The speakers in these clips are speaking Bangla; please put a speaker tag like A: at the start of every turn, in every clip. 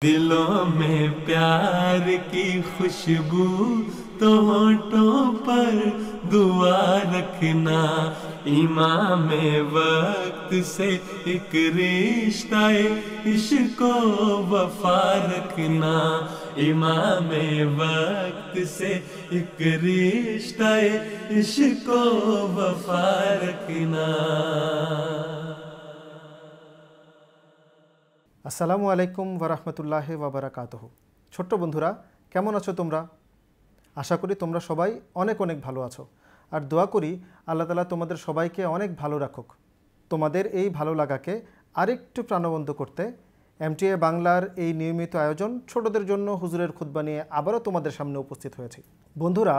A: दिलों में प्यार की खुशबू तो होठों पर दुआ रखना, इमाम वक्त से एक रिश्ता इश्को वफा रखना, इमाम वक्त से एक रिश्ता इश्को वफा रखना।
B: আসসালামু আলাইকুম ওয়ারাহমাতুল্লাহি ওয়াবারাকাতুহু। ছোট্ট বন্ধুরা, কেমন আছো তোমরা? আশা করি তোমরা সবাই অনেক অনেক ভালো আছো, আর দোয়া করি আল্লাহ তাআলা তোমাদের সবাইকে অনেক ভালো রাখুক। তোমাদের এই ভালো লাগাকে আরেকটু প্রাণবন্ত করতে এমটিএ বাংলার এই নিয়মিত আয়োজন ছোটদের জন্য হুজুরের খুতবা নিয়ে আবারও তোমাদের সামনে উপস্থিত হয়েছি। বন্ধুরা,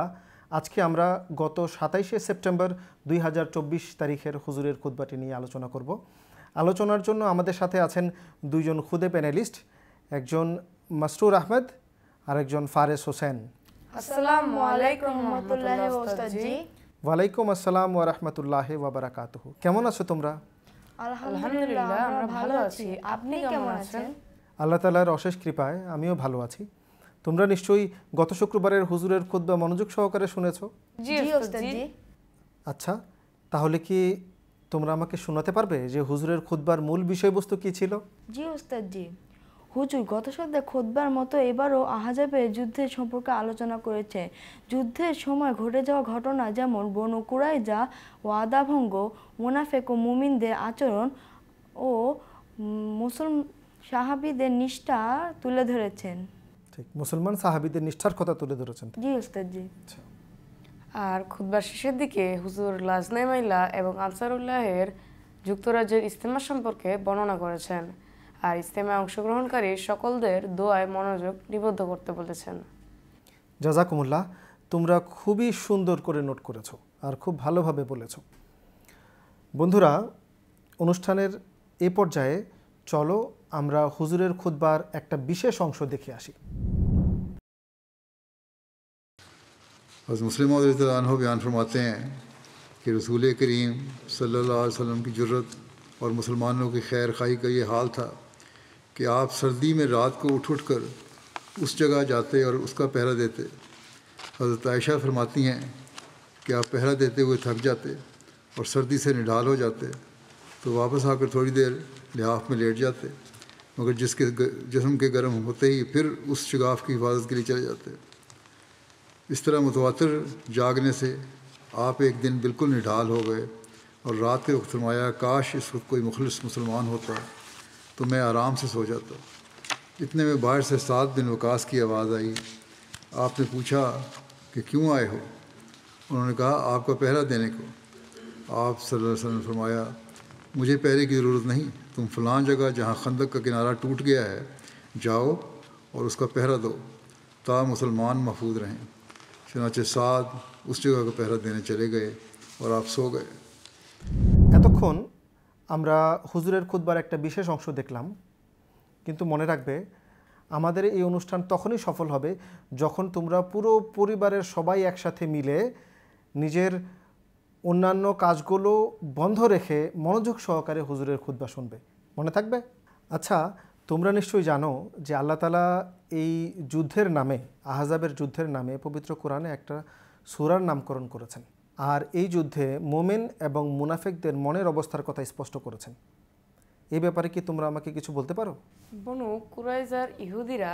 B: আজকে আমরা গত 27শে সেপ্টেম্বর 2024 তারিখের হুজুরের খুতবাটি নিয়ে আলোচনা করব। আলোচনার জন্য আমাদের সাথে আছেন দুইজন খুদে প্যানেলিস্ট, একজন মাসরুর আহমেদ আর একজন ফারেস হোসেন।
C: আসসালামু আলাইকুম রাহমাতুল্লাহি ওয়া বারাকাতুহু।
B: ওয়ালাইকুম আসসালাম ওয়া রাহমাতুল্লাহি ওয়া বারাকাতুহু। কেমন আছো তোমরা?
C: আলহামদুলিল্লাহ, আমরা ভালো আছি। আপনি কেমন আছেন?
B: আল্লাহ তাআলার অশেষ কৃপায় আমিও ভালো আছি। তোমরা নিশ্চয়ই গত শুক্রবারের হুজুরের খুতবা মনোযোগ সহকারে শুনেছো?
C: জি ওস্তাদ জি।
B: আচ্ছা, তাহলে কি তোমরা আমাকে শোনাতে পারবে যে হুজুরের খুতবার মূল বিষয়বস্তু কী ছিল?
C: জি ওস্তাদ জি। হুজুর গত সপ্তাহে খুতবার মতো এবারও আহজাবের যুদ্ধের সম্পর্কে আলোচনা করেছে। যুদ্ধের সময় ঘটে যাওয়া ঘটনা, যেমন বনু কুরাইজা, ওয়াদাভঙ্গ, মুনাফিক ও মুমিনদের আচরণ ও মুসলমান সাহাবীদের নিষ্ঠা তুলে ধরেছেন।
B: ঠিক, মুসলমান সাহাবীদের নিষ্ঠার কথা তুলে ধরেছেন।
C: জি ওস্তাদ জি।
D: আর খুতবার শেষের দিকে হুজুর লাজনাই মাইলা এবং আনসারুল্লাহের যুক্তরাজ্যের ইজতেমা সম্পর্কে বর্ণনা করেছেন, আর ইজতেমায় অংশগ্রহণকারী সকলদের দোয়ায় মনোযোগ নিবদ্ধ করতে বলেছেন।
B: জাযাকুমুল্লাহ, তোমরা খুবই সুন্দর করে নোট করেছো আর খুব ভালোভাবে বলেছো। বন্ধুরা, অনুষ্ঠানের এ পর্যায়ে চলো আমরা হুজুরের খুতবার একটা বিশেষ অংশ দেখে আসি।
E: हज़रत मुस्लिम रज़ियल्लाहु बयान फरमाते हैं कि रसूल करीम सल्लल्लाहु अलैहि वसल्लम की जुर्रत और मुसलमानों की खैर खाई का ये हाल था कि आप सर्दी में रात को उठ कर उस जगह जाते और उसका पहरा देते। हज़रत आयशा फरमाती हैं कि आप पहरा देते हुए थक जाते और सर्दी से निढाल हो जाते, तो वापस आकर थोड़ी देर लिहाफ में लेट जाते, मगर जिसके जिस्म के गर्म होते ही फिर उस शिगाफ की हिफाजत के लिए चले जाते। इस तरह मुतवातिर जागने से आप एक दिन बिल्कुल निढाल हो गए और रात के वक्त फरमाया, काश इस वक्त कोई मुखलिस मुसलमान होता तो मैं आराम से सो जाता। इतने में बाहर से साद बिन वकास की आवाज़ आई। आपने पूछा कि क्यों आए हो? उन्होंने कहा, आपका पहरा देने को। आप सल्लल्लाहु अलैहि वसल्लम ने फरमाया, मुझे पहरे की ज़रूरत नहीं, तुम फ़लाँ जगह जहाँ खंदक का किनारा टूट गया है जाओ और उसका पहरा दो, ता मुसलमान महफूज रहें। चुनाचे साद उस जगह का पहरा देने चले गए और आप सो गए।
B: এতক্ষণ আমরা হুজুরের খুতবার একটা বিশেষ অংশ দেখলাম, কিন্তু মনে রাখবে আমাদের এই অনুষ্ঠান তখনই সফল হবে যখন তোমরা পুরো পরিবারের সবাই একসাথে মিলে নিজের অন্যান্য কাজগুলো বন্ধ রেখে মনোযোগ সহকারে হুজুরের খুতবা শুনবে। মনে থাকবে? আচ্ছা, তোমরা নিশ্চয়ই জানো যে আল্লাহ তাআলা এই যুদ্ধের নামে, আহজাবের যুদ্ধের নামে পবিত্র কোরআনে একটা সূরার নামকরণ করেছেন, আর এই যুদ্ধে মোমেন এবং মুনাফিকদের মনের অবস্থার কথা স্পষ্ট করেছেন। এই ব্যাপারে কি তোমরা আমাকে কিছু বলতে পারো?
D: বনু কুরাইজার ইহুদিরা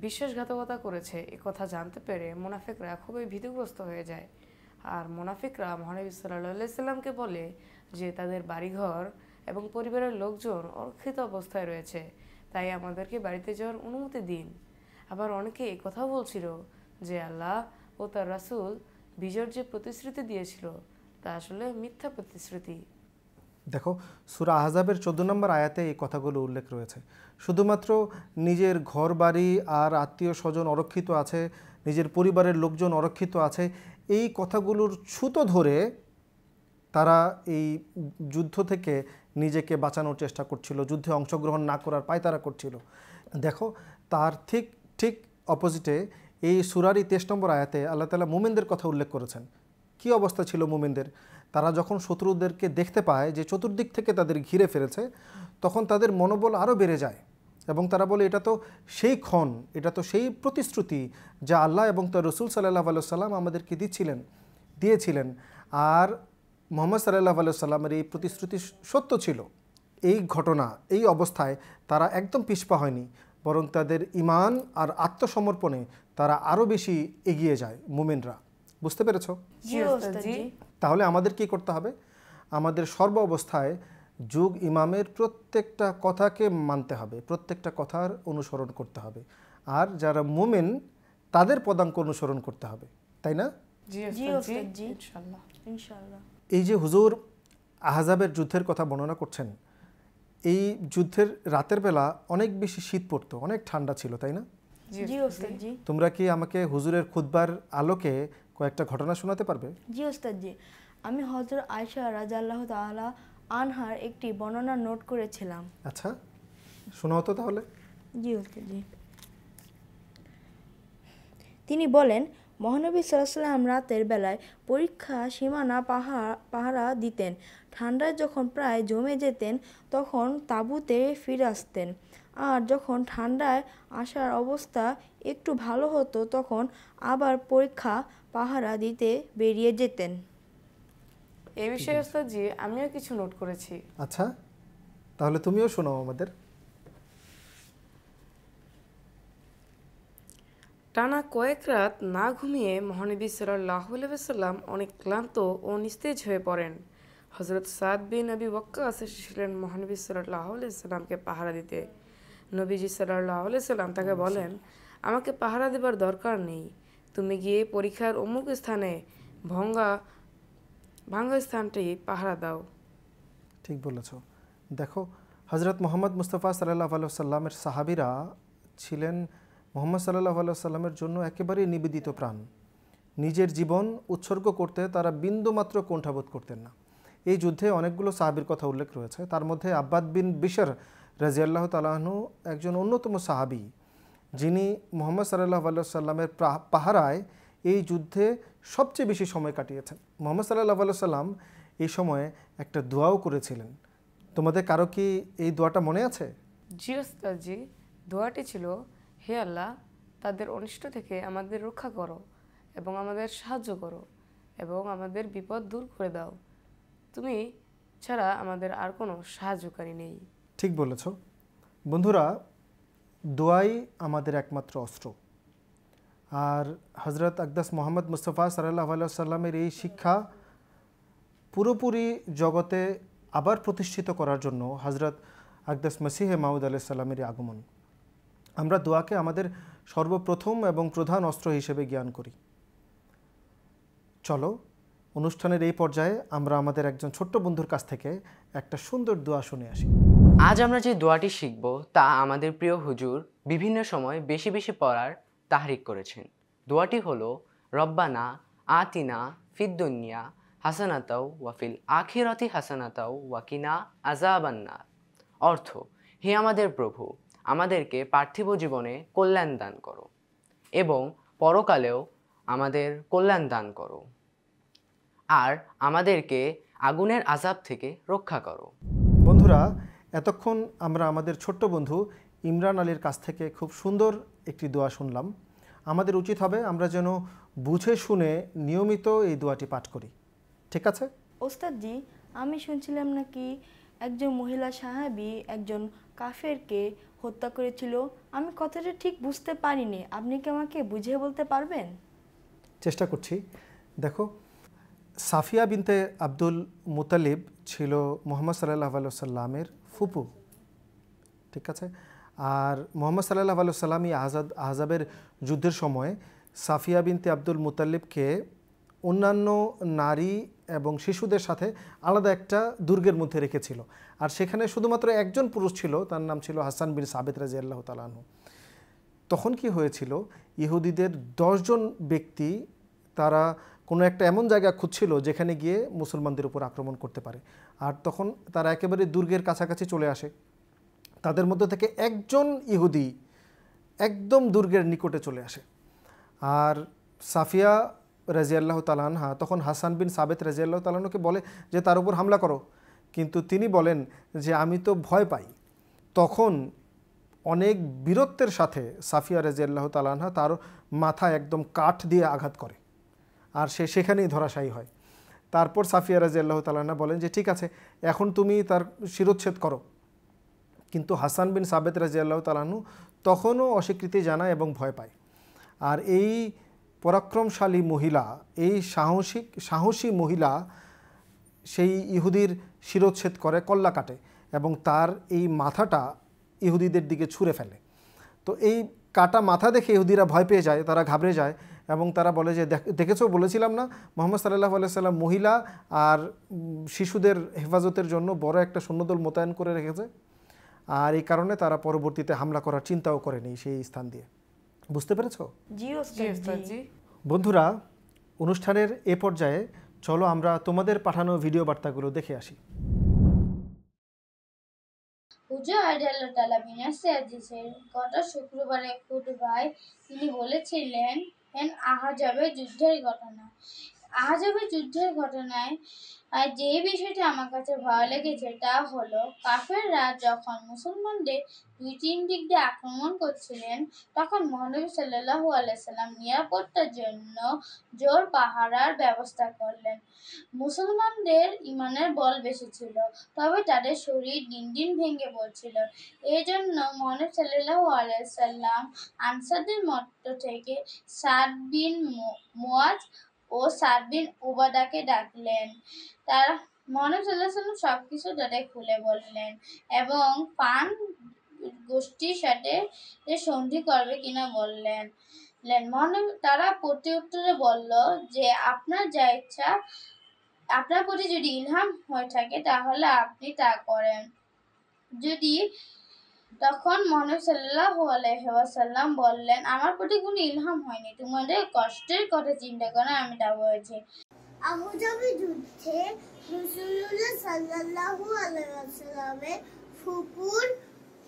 D: বিশ্বাসঘাতকতা করেছে এ কথা জানতে পেরে মুনাফিকরা খুবই ভীতিগ্রস্ত হয়ে যায়, আর মুনাফিকরা মহানবী সাল্লাল্লাহু আলাইহি সাল্লামকে বলে যে তাদের বাড়িঘর এবং পরিবারের লোকজন অরক্ষিত অবস্থায় রয়েছে, তাই আমাদেরকে বাড়িতে যাওয়ার অনুমতি দিন। আবার অনেকে এই কথাও বলছিল যে আল্লাহ ও তার রাসূল বিজয়ের যে প্রতিশ্রুতি দিয়েছিল তা আসলে মিথ্যা প্রতিশ্রুতি।
B: দেখো, সূরা আহজাবের 14 নম্বর আয়াতে এই কথাগুলো উল্লেখ রয়েছে। শুধুমাত্র নিজের ঘর বাড়ি আর আত্মীয় স্বজন অরক্ষিত আছে, নিজের পরিবারের লোকজন অরক্ষিত আছে, এই কথাগুলোর ছুতো ধরে তারা এই যুদ্ধ থেকে নিজেকে বাঁচানোর চেষ্টা করছিল, যুদ্ধে অংশগ্রহণ না করার পায়তারা করছিল। দেখো, তার ঠিক অপোজিটে এই সূরারই 23 নম্বর আয়াতে আল্লাহ তাআলা মুমিনদের কথা উল্লেখ করেছেন। কি অবস্থা ছিল মুমিনদের? তারা যখন শত্রুদেরকে দেখতে পায় যে চতুর্দিক থেকে তাদের ঘিরে ফেলেছে, তখন তাদের মনোবল আরও বেড়ে যায় এবং তারা বলে এটা তো সেই ক্ষণ, এটা তো সেই প্রতিশ্রুতি যা আল্লাহ এবং তার রসুল সাল্লাল্লাহু আলাইহি সাল্লাম আমাদেরকে দিয়েছিলেন। আর মুহাম্মদ সাল্লাল্লাহু আলাইহি সাল্লামের এই প্রতিশ্রুতি সত্য ছিল। এই ঘটনা, এই অবস্থায় তারা একদম পিছপা হয়নি, বরং তাদের ঈমান আর আত্মসমর্পণে তারা আরও বেশি এগিয়ে যায় মুমিনরা। বুঝতে পেরেছ?
C: জি ওস্তাদ জি।
B: তাহলে আমাদের কি করতে হবে? আমাদের সর্ব অবস্থায় যুগ ইমামের প্রত্যেকটা কথাকে মানতে হবে, প্রত্যেকটা কথার অনুসরণ করতে হবে, আর যারা মুমিন তাদের পদাঙ্ক অনুসরণ করতে হবে, তাই না?
D: জি
C: জি
D: ওস্তাদ
C: ওস্তাদ
D: জি
C: জি।
D: ইনশাআল্লাহ।
C: ইনশাআল্লাহ।
B: এই যে হুজুর আহজাবের যুদ্ধের কথা বর্ণনা করছেন, এই যুদ্ধের রাতের বেলা অনেক বেশি শীত পড়তো, অনেক ঠান্ডা ছিল, তাই না?
C: জি ওস্তাদ জি।
B: তোমরা কি আমাকে হুজুরের খুতবার আলোকে কয়েকটা ঘটনা শোনাতে পারবে?
C: জি ওস্তাদ জি। আমি হযরত আয়েশা রাদিয়াল্লাহু তাআলা আনহার একটি বর্ণনা নোট করেছিলাম।
B: আচ্ছা, শোনাও তো তাহলে।
C: জি ওস্তাদ জি। তিনি বলেন, মহানবী সাল্লাল্লাহু আলাইহি ওয়াসাল্লাম রাতের বেলায় পরীক্ষা সীমানা পাহারা দিতেন। ঠান্ডায় যখন প্রায় জমে যেতেন তখন তাঁবুতে ফিরে আসতেন, আর যখন ঠান্ডায় আসার অবস্থা একটু ভালো হতো তখন আবার পরীক্ষা পাহারা দিতে বেরিয়ে যেতেন।
D: এই বিষয়ে ওস্তাদ জি আমিও কিছু নোট করেছি।
B: আচ্ছা, তাহলে তুমিও শোনাও আমাদের।
D: টানা কয়েক রাত না ঘুমিয়ে মহানবী সাল্লাল্লাহু আলাইহি ওয়াসাল্লাম অনেক ক্লান্ত ও নিস্তেজ হয়ে পড়েন। হযরত সাদ বিন আবি ওয়াক্কাস এসেছিলেন মহানবী সাল্লাল্লাহু আলাইহি ওয়াসাল্লামকে পাহারা দিতে। নবীজি সাল্লাল্লাহু আলাইহি ওয়াসাল্লাম তাকে বলেন, আমাকে পাহারা দেবার দরকার নেই, তুমি গিয়ে পরীক্ষার অমুক স্থানে ভাঙ্গা স্থানটি পাহারা দাও।
B: ঠিক বলেছ। দেখো, হজরত মোহাম্মদ মুস্তাফা সাল্লাল্লাহু আলাইহি ওয়াসাল্লামের সাহাবীরা ছিলেন মোহাম্মদ সাল্লাল্লাহু আলাইহি ওয়াসাল্লামের জন্য একেবারেই নিবেদিত প্রাণ। নিজের জীবন উৎসর্গ করতে তারা বিন্দুমাত্র কুণ্ঠাবোধ করতেন না। এই যুদ্ধে অনেকগুলো সাহাবীর কথা উল্লেখ রয়েছে, তার মধ্যে আব্বাদ বিন বিশর রাদিয়াল্লাহু তাআলা আনহু একজন অন্যতম সাহাবী, যিনি মোহাম্মদ সাল্লাল্লাহু আলাইহি ওয়াসাল্লামের পাহারায় এই যুদ্ধে সবচেয়ে বেশি সময় কাটিয়েছেন। মোহাম্মদ সাল্লাল্লাহু আলাইহি ওয়াসাল্লাম এই সময়ে একটা দোয়াও করেছিলেন। তোমাদের কারো কি এই দোয়াটা মনে আছে?
D: জি ওস্তাদ জি, দোয়াটি ছিল, হে আল্লাহ, তাদের অনিষ্ট থেকে আমাদের রক্ষা করো এবং আমাদের সাহায্য করো এবং আমাদের বিপদ দূর করে দাও, তুমি ছাড়া আমাদের আর কোনো সাহায্যকারী নেই।
B: ঠিক বলেছ বন্ধুরা, দোয়াই আমাদের একমাত্র অস্ত্র। আর হজরত আকদাস মোহাম্মদ মুস্তাফা সাল্লাল্লাহু আলাইহি ওয়াসাল্লামের এই শিক্ষা পুরোপুরি জগতে আবার প্রতিষ্ঠিত করার জন্য হজরত আকদাস মসিহে মাউদ আলাইহিস সালামের আগমন। আমরা দোয়াকে আমাদের সর্বপ্রথম এবং প্রধান অস্ত্র হিসেবে জ্ঞান করি। চলো, অনুষ্ঠানের এই পর্যায়ে আমরা আমাদের একজন ছোট্ট বন্ধুর কাছ থেকে একটা সুন্দর দোয়া শুনে আসি।
F: আজ আমরা যে দোয়াটি শিখব তা আমাদের প্রিয় হুজুর বিভিন্ন সময় বেশি বেশি পড়ার তাহরিক করেছেন। দোয়াটি হলো, রব্বানা আতিনা ফিদ দুনিয়া হাসানাতাও ওয়াফিল আখিরাতি হাসানাতাও ওয়াকিনা আযাবান্নার। অর্থ, হে আমাদের প্রভু, আমাদেরকে পার্থিব জীবনে কল্যাণ দান করো এবং পরকালেও আমাদের কল্যাণ দান করো, আর আমাদেরকে আগুনের আযাব থেকে রক্ষা করো।
B: বন্ধুরা, এতক্ষণ আমরা আমাদের ছোট্ট বন্ধু ইমরান আলীর কাছ থেকে খুব সুন্দর একটি দোয়া শুনলাম। আমাদের উচিত হবে আমরা যেন বুঝে শুনে নিয়মিত এই দোয়াটি পাঠ করি, ঠিক আছে?
C: ওস্তাদ জি, আমি শুনছিলাম নাকি একজন মহিলা সাহাবী একজন কাফেরকে হত্যা করেছিল। আমি কথাটা ঠিক বুঝতে পারিনি, আপনি কি আমাকে বুঝিয়ে বলতে পারবেন?
B: চেষ্টা করছি। দেখো, সাফিয়া বিনতে আব্দুল মুতালিব ছিল মোহাম্মদ সাল্লাল্লাহু আলাইহি ওয়াসাল্লামের ফুপু, ঠিক আছে? আর মোহাম্মদ সাল্লাল্লাহু আলাইহি ওয়াসাল্লাম এই আহজাবের যুদ্ধের সময় সাফিয়া বিনতে আব্দুল মুতালিবকে অন্যান্য নারী এবং শিশুদের সাথে আলাদা একটা দুর্গের মধ্যে রেখেছিল, আর সেখানে শুধুমাত্র একজন পুরুষ ছিল, তার নাম ছিল হাসান বিন সাবিত রাদিয়াল্লাহু তাআলা আনহু। তখন কি হয়েছিল, ইহুদিদের 10 জন ব্যক্তি তারা কোনো একটা এমন জায়গা খুঁজছিল যেখানে গিয়ে মুসলমানদের উপর আক্রমণ করতে পারে, আর তখন তারা একেবারে দুর্গের কাছাকাছি চলে আসে। তাদের মধ্যে থেকে একজন ইহুদি একদম দুর্গের নিকটে চলে আসে, আর সাফিয়া রাদিয়াল্লাহু তাআলা আনহা তখন হাসান বিন সাবিত রাদিয়াল্লাহু তাআলা আনহুকে বলে যে তার উপর হামলা করো, কিন্তু তিনি বলেন যে আমি তো ভয় পাই। তখন অনেক বীরত্বের সাথে সাফিয়া রাদিয়াল্লাহু তাআলা আনহা তার মাথা একদম কাঠ দিয়ে আঘাত করে, আর সে সেখানেই ধরাশায়ী হয়। তারপর সাফিয়া রাদিয়াল্লাহু তাআলা আনহা বলেন যে ঠিক আছে, এখন তুমি তার শিরোচ্ছেদ করো। কিন্তু হাসান বিন সাবেত রাদিয়াল্লাহু তাআলা আনহু তখনও অস্বীকৃতি জানায় এবং ভয় পায়। আর এই পরাক্রমশালী মহিলা, এই সাহসী মহিলা সেই ইহুদির শিরোচ্ছেদ করে, কল্লা কাটে এবং তার এই মাথাটা ইহুদিদের দিকে ছুঁড়ে ফেলে। তো এই কাটা মাথা দেখে ইহুদিরা ভয় পেয়ে যায়, তারা ঘাবড়ে যায় এবং তারা বলে যে দেখেছো, বলেছিলাম না মুহাম্মদ সাল্লাল্লাহু আলাইহি সাল্লাম মহিলা আর শিশুদের হেফাজতের জন্য বড় একটা সৈন্যদল মোতায়েন করে রেখেছে। আর এই কারণে তারা পরবর্তীতে হামলা করার চিন্তাও করেনি সেই স্থান দিয়ে। বুঝতে পেরেছো?
C: জি
D: জি
C: ওস্তাদ
D: ওস্তাদ
C: জি।
D: জি।
B: বন্ধুরা, অনুষ্ঠানের এ পর্যায়ে চলো আমরা তোমাদের পাঠানো ভিডিও বার্তাগুলো দেখে আসি।
G: হুজুর আল্লাহ তাআলা বিনাশাজিসের গত শুক্রবারে খুতবায় তিনি বলেছিলেন আহজাবের যুদ্ধের ঘটনায় যে বিষয়টি আমার কাছে ভয় লেগেছে তা হলো কাফেররা যখন মুসলমানদের 2-3 দিক দিয়ে আক্রমণ করছিলেন, তখন মহানবী সাল্লাল্লাহু আলাইহি সাল্লাম নিরাপত্তার জন্য জোর পাহারার ব্যবস্থা করলেন। মুসলমানদের ঈমানের বল বেশি ছিল, তবে তাদের শরীর দিন দিন ভেঙে পড়ছিল। এই জন্য মহানবী সাল্লাল্লাহু আলাইহি সাল্লাম আনসারদের মধ্য থেকে সাদ বিন মুআজ ও সাদ বিন উবাদাকে ডাকলেন। তারা মহানবী সাল্লাল্লাহু আলাইহি সাল্লাম সবকিছু তাদের খুলে বললেন এবং পান গোষ্ঠীর সাথে সন্ধি করবে কিনা বললেন। তারা প্রতি উত্তরে বলল যে আপনার যা ইচ্ছা, আপনার প্রতি যদি ইলহাম হয়ে থাকে তাহলে আপনি তা করেন। তখন মহানবী সাল্লাল্লাহু আলাইহি ওয়াসাল্লাম বললেন, আমার প্রতি কোনো ইলহাম হয়নি, তোমাদের কষ্টের কথা চিন্তা করে আমি তা বলেছি।
H: আহজাবের যুদ্ধে রাসূলুল্লাহ সাল্লাল্লাহু আলাইহি ওয়াসাল্লামের ফুপুর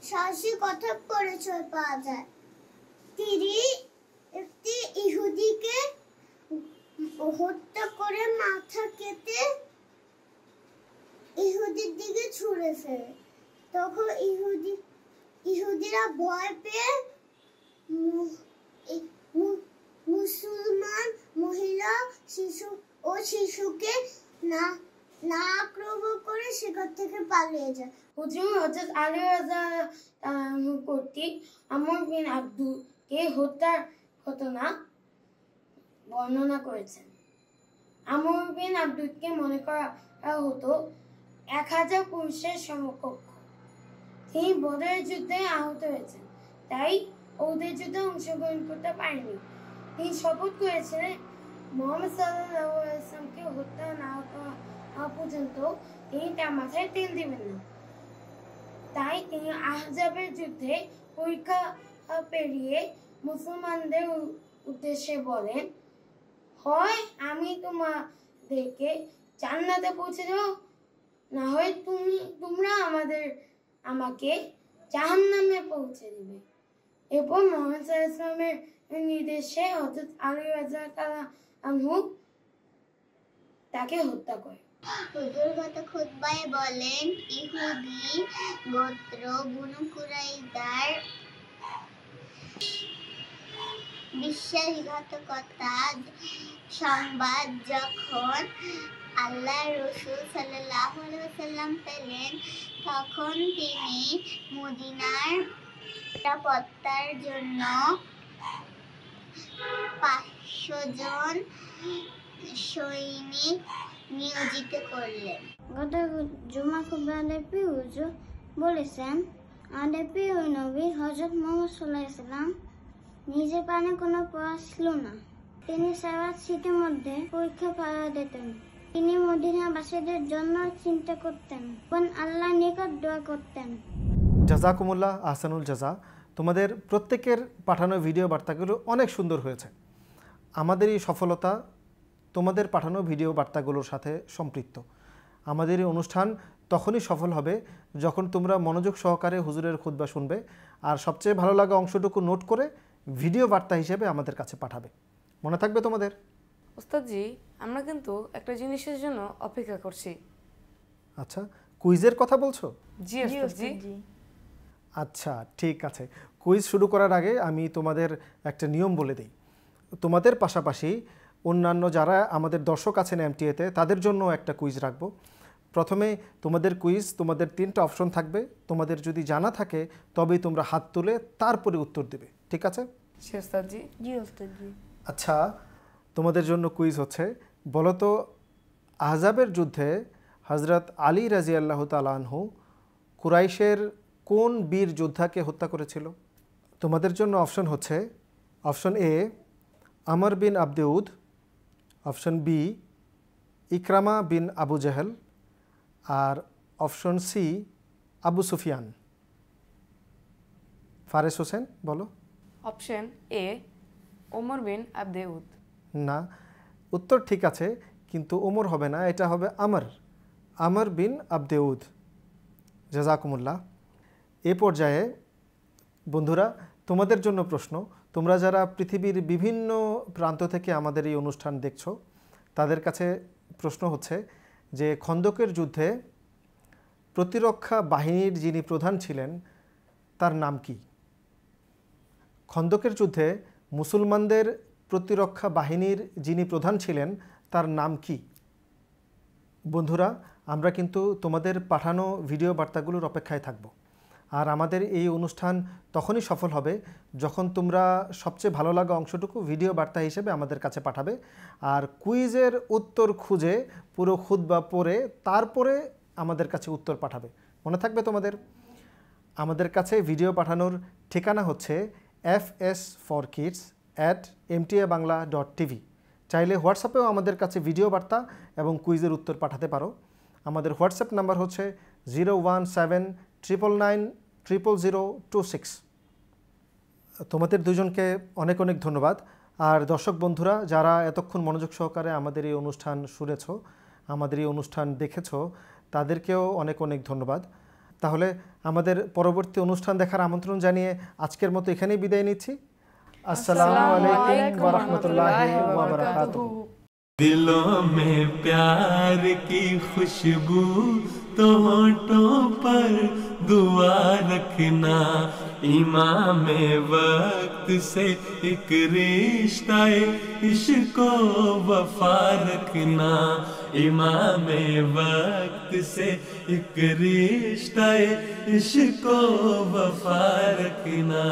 H: সাহসী কথা পরিচয় পাওয়া যায়। তিনি একটি ইহুদিকে হত্যা করে মাথা কেটে ইহুদির দিকে ছুঁড়ে ফেলে। তখন ইহুদিরা ভয় পেয়ে মুসলমান মহিলা শিশুকে না আক্রমণ করে সেখান থেকে পালিয়ে যায়।
G: হুজুর হযরত আলী রাদিয়াল্লাহু কর্তৃক আমর বিন আব্দুকে হত্যার ঘটনা বর্ণনা করেছেন। আমর বিন আব্দুকে মনে করা হতো 1000 পুরুষের সমকক্ষ। তিনি বদরের যুদ্ধে আহত হয়েছেন, তাই ওদের যুদ্ধে অংশগ্রহণ করতে পারেনি। তিনি শপথ করেছিলেন মুহাম্মদ সাল্লাল্লাহু আলাইহি ওয়াসাল্লামকে হত্যা না হওয়া পর্যন্ত তিনি তার মাথায় তেল দিবেন না। তাই তিনি আহজাবের যুদ্ধে পরীক্ষা পেরিয়ে মুসলমানদের উদ্দেশ্যে বলেন, হয় আমি তোমাদেরকে জান্নাতে পৌঁছে দেব, না হয় তোমরা আমাকে জাহান্নামে পৌঁছে দিবে। এরপর মুহাম্মদ সাল্লাল্লাহু আলাইহি ওয়াসাল্লামের নির্দেশে হযরত আলী রাদিয়াল্লাহু আনহু তাকে হত্যা করে।
H: হুজুর গত খুতবায় বলেন, ইহুদি গোত্র বনু কুরাইজার বিশ্বাসঘাতকতার সংবাদ যখন আল্লাহর রাসূল সাল্লাল্লাহু আলাইহি ওয়াসাল্লাম পেলেন, তখন তিনি মদিনার নিরাপত্তার জন্য 500 জন সৈনিক নিয়োজিত করলেন। গত জুমা খুতবায় হুজুর বলেছেন, আমাদের প্রিয় নবী হযরত মুহাম্মদ সাল্লাল্লাহু আলাইহি ওয়াসাল্লাম নিজে পানে কোনো প্রয়াস ছিল না। তিনি সারা শীতের মধ্যে পরীক্ষা পাওয়া দিতেন। তিনি মদিনাবাসীদের জন্য চিন্তা করতেন এবং আল্লাহর নিকট দোয়া করতেন।
B: জাযাকুমুল্লাহ আহসানুল জাযা। তোমাদের প্রত্যেকের পাঠানো ভিডিও বার্তাগুলো অনেক সুন্দর হয়েছে। আমাদের এই সফলতা তোমাদের পাঠানো ভিডিও বার্তাগুলোর সাথে সম্পৃক্ত। আমাদের এই অনুষ্ঠান তখনই সফল হবে যখন তোমরা মনোযোগ সহকারে হুজুরের খুতবা শুনবে আর সবচেয়ে ভালো লাগা অংশটুকু নোট করে ভিডিও বার্তা হিসেবে আমাদের কাছে পাঠাবে। মনে থাকবে তোমাদের?
D: ওস্তাদজি, আমরা কিন্তু একটা জিনিসের জন্য অপেক্ষা করছি।
B: আচ্ছা, কুইজের কথা বলছো?
D: জি
C: জি
D: ওস্তাদজি।
C: ওস্তাদ জি।
B: আচ্ছা, ঠিক আছে। কুইজ শুরু করার আগে আমি তোমাদের একটা নিয়ম বলে দিই। তোমাদের পাশাপাশি অন্যান্য যারা আমাদের দর্শক আছেন এমটিএতে তাদের জন্য একটা কুইজ রাখবো। প্রথমে তোমাদের কুইজ, তোমাদের 3টা অপশন থাকবে। তোমাদের যদি জানা থাকে তবেই তোমরা হাত তুলে তারপরে উত্তর দেবে, ঠিক আছে?
D: জি ওস্তাদ জি।
C: জি ওস্তাদ জি।
B: আচ্ছা, তোমাদের জন্য কুইজ হচ্ছে, বলো তো আহজাবের যুদ্ধে হজরত আলী রাজিয়াল্লাহু তাআলা আনহু কুরাইশের কোন বীর যোদ্ধাকে হত্যা করেছিল? তোমাদের জন্য অপশন হচ্ছে অপশন এ আমর বিন আবদেউদ, অপশন বি ইকরামা বিন আবু জাহেল, আর অপশন সি আবু সুফিয়ান। ফারেস হোসেন বলো।
D: অপশন এ ওমর বিন আবদেউদ।
B: না, উত্তর ঠিক আছে, কিন্তু ওমর হবে না, এটা হবে আমর বিন আবদেউদ। জাযাকুমুল্লাহ। এ পর্যায়ে বন্ধুরা তোমাদের জন্য প্রশ্ন, তোমরা যারা পৃথিবীর বিভিন্ন প্রান্ত থেকে আমাদের এই অনুষ্ঠান দেখছো তাদের কাছে প্রশ্ন হচ্ছে যে খন্দকের যুদ্ধে প্রতিরক্ষা বাহিনীর যিনি প্রধান ছিলেন তার নাম কি? খন্দকের যুদ্ধে মুসলমানদের প্রতিরক্ষা বাহিনীর যিনি প্রধান ছিলেন তার নাম কি? বন্ধুরা, আমরা কিন্তু তোমাদের পাঠানো ভিডিও বার্তাগুলোর অপেক্ষায় থাকব। আর আমাদের এই অনুষ্ঠান তখনই সফল হবে যখন তোমরা সবচেয়ে ভালো লাগা অংশটুকু ভিডিও বার্তা হিসেবে আমাদের কাছে পাঠাবে, আর কুইজের উত্তর খুঁজে পুরো খুতবা পড়ে তারপরে আমাদের কাছে উত্তর পাঠাবে। মনে থাকবে তোমাদের? আমাদের কাছে ভিডিও পাঠানোর ঠিকানা হচ্ছে fs4kids@mtabangla.tv। চাইলে হোয়াটসঅ্যাপেও আমাদের কাছে ভিডিও বার্তা এবং কুইজের উত্তর পাঠাতে পারো। আমাদের হোয়াটসঅ্যাপ নাম্বার হচ্ছে 01799000026। তোমাদের দুজনকে অনেক অনেক ধন্যবাদ। আর দর্শক বন্ধুরা যারা এতক্ষণ মনোযোগ সহকারে আমাদের এই অনুষ্ঠান শুনেছ, আমাদের এই অনুষ্ঠান দেখেছ, তাদেরকেও অনেক অনেক ধন্যবাদ। তাহলে আমাদের পরবর্তী অনুষ্ঠান দেখার আমন্ত্রণ জানিয়ে আজকের মতো এখানেই বিদায় নিচ্ছি। আসসালামু আলাইকুম ওয়া রাহমাতুল্লাহি ওয়া বারাকাতুহু।
A: दिलों में प्यार की खुशबू तो होठों पर दुआ रखना, इमाम वक्त से एक रिश्ता इश्क वफा रखना, इमाम वक्त से एक रिश्ता इश्क वफा रखना।